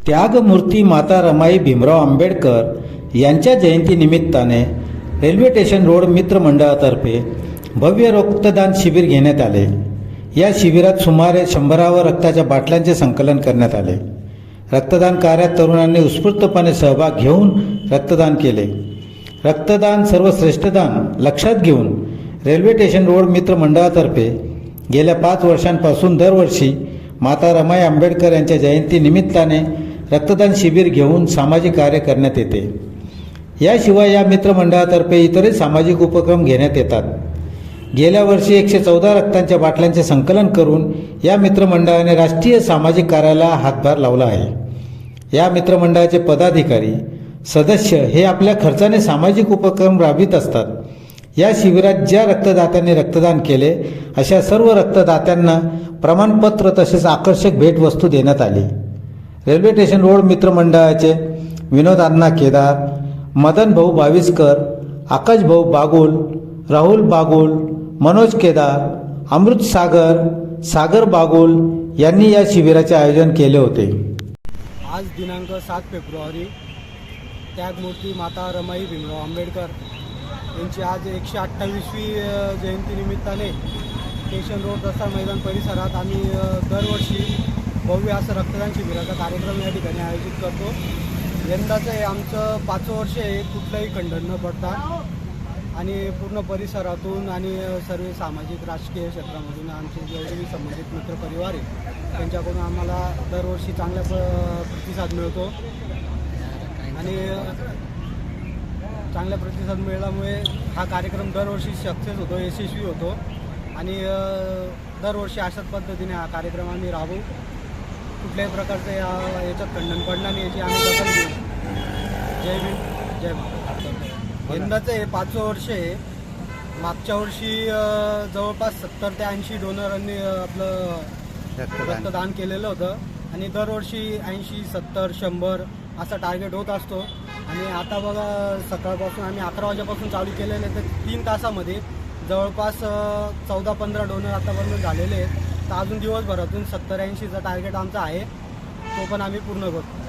त्यागमूर्ती माता रमाई भीमराव आंबेडकर यांच्या जयंतीनिमित्ताने railway station road मित्र मंडळातर्फे भव्य रक्तदान शिबिर घेण्यात आले। या शिबिरात सुमारे 100 रक्ताच्या बाटल्यांचे संकलन करण्यात आले। रक्तदान कार्यात तरुणांनी उत्स्फूर्तपणे सहभाग घेऊन रक्तदान केले। रक्तदान सर्वश्रेष्ठदान लक्षात घेऊन रेल्वे स्टेशन रोड मित्र मंडळातर्फे गेल्या 5 वर्षांपासून दरवर्षी माता रमाई आंबेडकर यांच्या जयंतीनिमित्ताने रक्तदान शिबिर घेऊन सामाजिक कार्य करण्यात येते। याशिवाय या मित्रमंडळातर्फे इतरही सामाजिक उपक्रम घेण्यात येतात। गेल्या वर्षी 114 रक्तांच्या बाटल्यांचे संकलन करून या मित्रमंडळाने राष्ट्रीय सामाजिक कार्याला हातभार लावला आहे। या मित्रमंडळाचे पदाधिकारी सदस्य हे आपल्या खर्चाने सामाजिक उपक्रम राबवित असतात। या शिबिरात ज्या रक्तदात्यांनी रक्तदान केले अशा सर्व रक्तदात्यांना प्रमाणपत्र तसेच आकर्षक भेटवस्तू देण्यात आली। रेल्वे स्टेशन रोड मित्रमंडळाचे विनोद अण्णा केदार, मदन भाऊ बाविस्कर, आकाश भाऊ बागुल, राहुल बागुल, मनोज केदार, अमृत सागर, सागर बागुल यांनी या शिबिराचे आयोजन केले होते। आज दिनांक 7 फेब्रुवारी त्यागमूर्ती माता रमाई भीमराव आंबेडकर यांची आज 128वी जयंतीनिमित्ताने स्टेशन रोड दसरा मैदान परिसरात आम्ही दरवर्षी भव्य असं रक्तदान शिबिराचा कार्यक्रम या ठिकाणी आयोजित करतो। यंदाचं हे आमचं 5वं वर्ष आहे, कुठलंही खंडन न पडता आणि पूर्ण परिसरातून आणि सर्व सामाजिक राजकीय क्षेत्रामधून आमचे जेवढे संबंधित मित्रपरिवार आहे त्यांच्याकडून आम्हाला दरवर्षी चांगला प्रतिसाद मिळतो आणि चांगला प्रतिसाद मिळाल्यामुळे हा कार्यक्रम दरवर्षी सक्सेस होतो, यशस्वी होतो आणि दरवर्षी अशाच पद्धतीने हा कार्यक्रम आम्ही राबवू। कुठल्याही प्रकारचं याच्यात खंडन पडणार नाही याची आम्ही दखल घेऊ। जय भीम, जय महाराष्ट्र। यंदाचं हे 5वं वर्ष आहे। मागच्या वर्षी जवळपास 70 ते 80 डोनरांनी आपलं रक्तदान केलेलं होतं आणि दरवर्षी 80, 70, 100 असा टार्गेट होत असतो आणि आता बघा सकाळपासून आम्ही 11 वाजेपासून चालू केलेले तर 3 तासामध्ये जवळपास 14-15 डोनर आतापर्यंत झालेले आहेत। तर अजून दिवसभरातून 70-80चा टार्गेट आमचा आहे, तो पण आम्ही पूर्ण करतो।